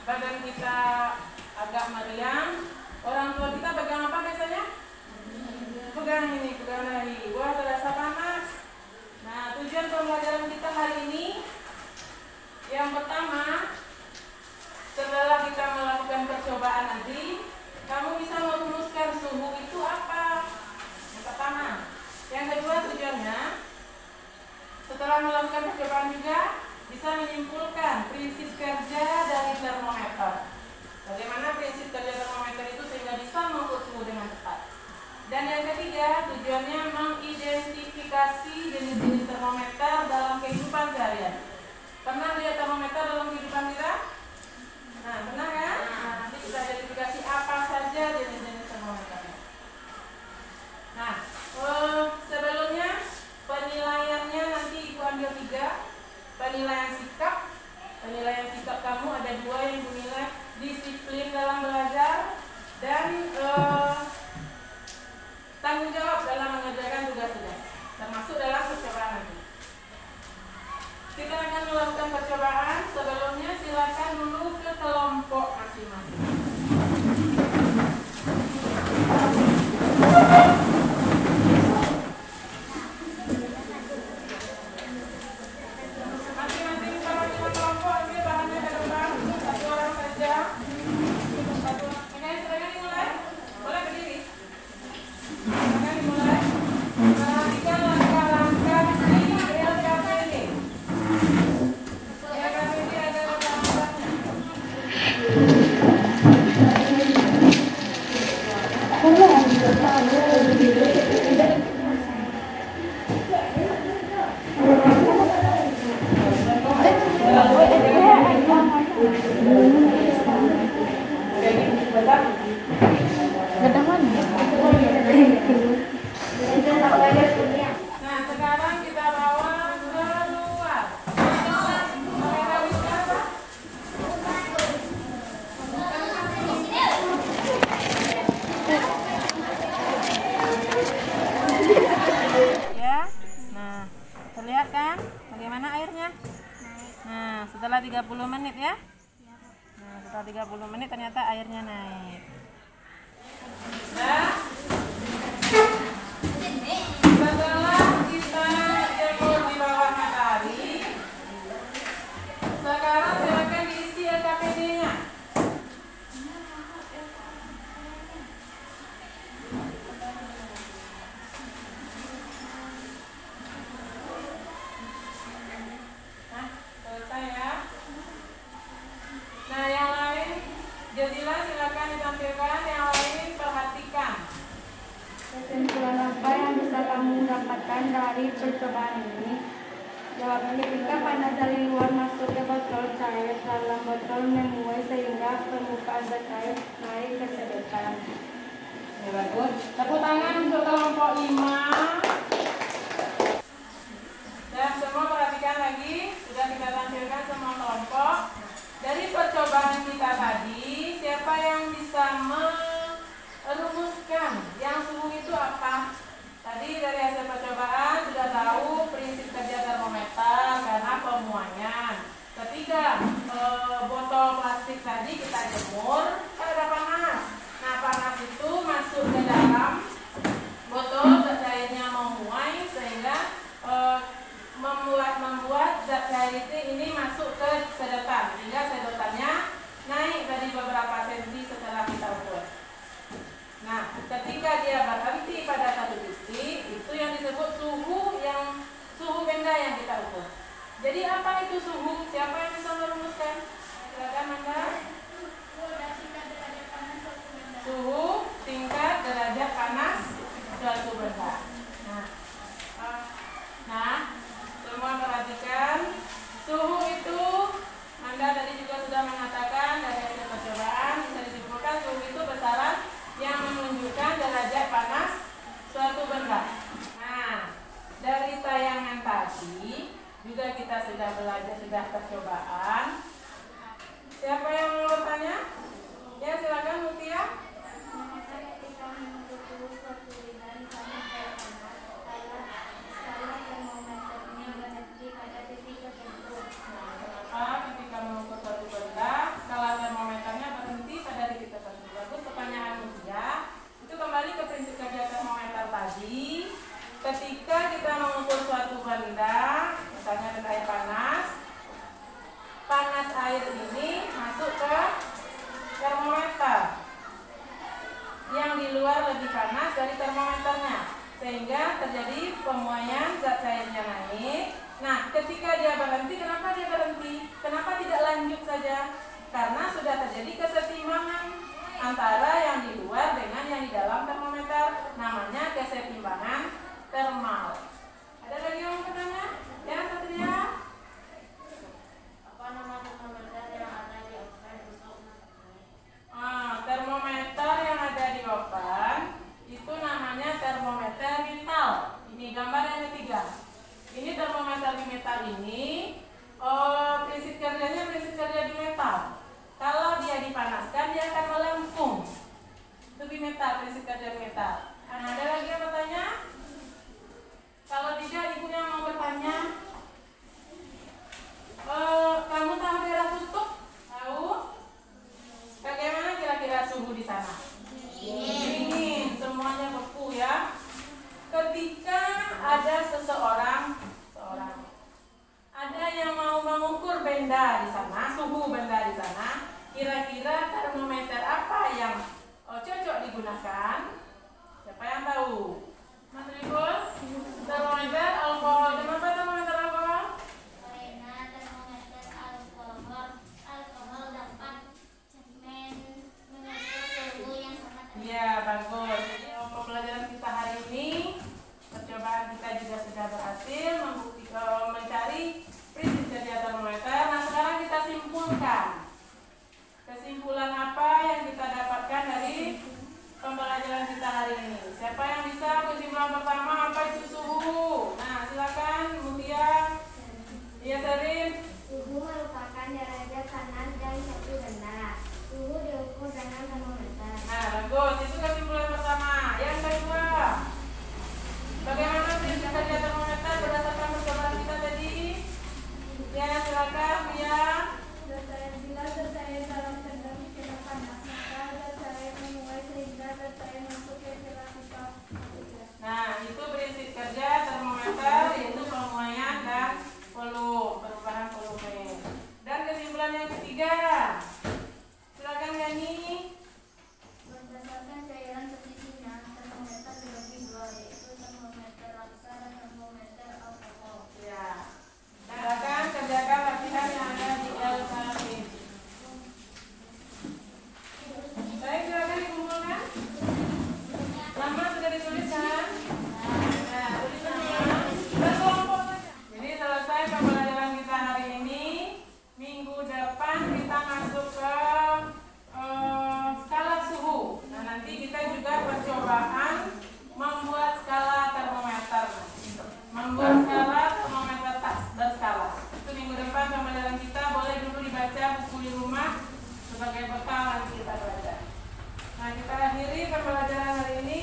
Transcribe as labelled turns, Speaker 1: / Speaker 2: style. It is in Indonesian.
Speaker 1: badan kita agak meriang, orang tua kita pegang apa biasanya? Pegang ini, pegang dahi. Wah, terasa panas. Nah, tujuan pembelajaran kita hari ini yang pertama, setelah kita melakukan percobaan nanti, kamu bisa merumuskan suhu itu apa? Yang pertama. Yang kedua, tujuannya setelah melakukan percobaan juga bisa menyimpulkan prinsip kerja dari termometer. Bagaimana prinsip kerja termometer itu sehingga bisa mengukur suhu dengan tepat. Dan yang ketiga, tujuannya mengidentifikasi jenis-jenis termometer dalam kehidupan seharian. Pernah lihat termometer dalam kehidupan kita? Nah, pernah kan? Nah, nanti kita identifikasi apa saja jenis-jenis termometernya. Nah, sebelumnya penilaiannya nanti Ibu ambil 3. Penilaian sikap. Penilaian sikap kamu ada 2 yang dinilai: disiplin dalam belajar dan tanggung jawab dalam mengerjakan tugas-tugas, termasuk dalam percobaan nanti. Kita akan melakukan percobaan. Sebelumnya silakan dulu ke kelompok masing-masing. Setelah 30 menit ya. Nah, setelah 30 menit ternyata airnya naik. Nah, setelah kita jemur di bawah matahari, sekarang silakan diisi LKPD-nya. Nah, yang lain, jadilah silakan ditampilkan. Yang lain perhatikan.
Speaker 2: Kesimpulan apa yang bisa kamu dapatkan dari percobaan ini? Jawaban ketika panas dari luar masuk ke botol cair dalam botol menguap sehingga permukaan zat cair naik ke sedotan.
Speaker 1: Ya, bagus. Tepuk tangan untuk kelompok 5. Dan semua perhatikan lagi, sudah kita tampilkan semua kelompok. Dari percobaan kita tadi, siapa yang bisa merumuskan yang suhu itu apa? Tadi dari hasil percobaan sudah tahu prinsip kerja termometer karena pemuaian. Ketiga, botol plastik tadi kita jemur, kan ada panas. Nah, panas itu masuk ke dalam botol, zat cairnya memuai sehingga membuat zat cair ini masuk ke sedotan, sehingga sedotannya naik dari beberapa senti setelah kita ukur. Nah, ketika dia berhenti pada satu titik, itu yang disebut suhu benda yang kita ukur. Jadi apa itu suhu? Siapa yang bisa merumuskan? Silakan Manda. Suhu tingkat derajat panas suatu benda. Nah, semua perhatikan, suhu itu Anda tadi juga sudah mengatakan dari hasil percobaan bisa disimpulkan suhu itu besaran yang menunjukkan derajat panas suatu benda. Nah, dari tayangan tadi juga kita sudah belajar, sudah percobaan. Siapa yang mau bertanya? Ya, silakan Mutia. sehingga terjadi pemuaian zat cairnya naik. Nah, ketika dia berhenti, kenapa dia berhenti? Kenapa tidak lanjut saja? Karena sudah terjadi kesetimbangan antara yang di luar dengan yang di dalam termometer. Namanya kesetimbangan termal. Ada lagi yang mau bertanya? Ya, Satria?
Speaker 2: Apa nama termometer yang ada di oven untuk mengetahui?
Speaker 1: Termometer yang ada di oven itu namanya termometer metal. Ini gambar yang ketiga. Ini termometer di metal ini. Prinsip kerja di metal. Kalau dia dipanaskan dia akan melengkung. Itu di metal, prinsip kerja di metal. Ada lagi yang bertanya? Kalau tidak, ibu yang mau bertanya. Kamu tahu daerah kutub? Tahu? Bagaimana kira-kira suhu di sana? Dingin, semuanya beku ya. Ketika ada ada yang mau mengukur benda di sana, suhu benda di sana, kira-kira termometer apa yang cocok digunakan? Siapa yang tahu? Mas Ribul? Termometer alkohol. Kenapa termometer alkohol?
Speaker 2: Karena termometer alkohol dapat mengukur suhu yang sangat rendah.
Speaker 1: Iya, bagus. Jadi pembelajaran kita hari ini, percobaan kita juga sudah berhasil mencari prinsip kerja termometer. Nah, sekarang kita simpulkan. Kesimpulan apa yang kita dapatkan dari pembelajaran kita hari ini? Siapa yang bisa kesimpulan pertama apa itu suhu? Nah, silakan Mutia. Iya, Serin.
Speaker 2: Suhu merupakan derajat panas dari satu benda. Suhu diukur dengan termometer.
Speaker 1: Nah, bagus. Itu kesimpulan pertama. Yang kedua, bagaimana prinsip kerja termometer berdasarkan percobaan kita tadi? Ya, silakan ya.
Speaker 2: Bila zat cair dalam sedang tidak panas, maka zat cair menguap sehingga zat cair masuk ke celah pipa.
Speaker 1: Nah, itu prinsip kerja termometer, yaitu pemuaian dan perubahan volume. Dan kesimpulan yang ketiga, silakan Gani.
Speaker 2: Berdasarkan cairan posisinya, termometer dibagi dua, yaitu termometer raksa dan termometer alkohol.
Speaker 1: Ya, silakan kerjakan latihan yang ada di LKP. Baik, silakan dikumpulkan. Lama sudah dituliskan. Nah, tuliskan berkelompok saja. Jadi selesai pembelajaran kita hari ini. Minggu depan kita masuk ke skala suhu. Nah, nanti kita juga percobaan membuat skala termometer. Membuat skala termometer tas berskala. Itu minggu depan pembelajaran kita. Boleh dulu dibaca buku di rumah sebagai bekal nanti kita belajar. Nah, kita akhiri pembelajaran hari ini.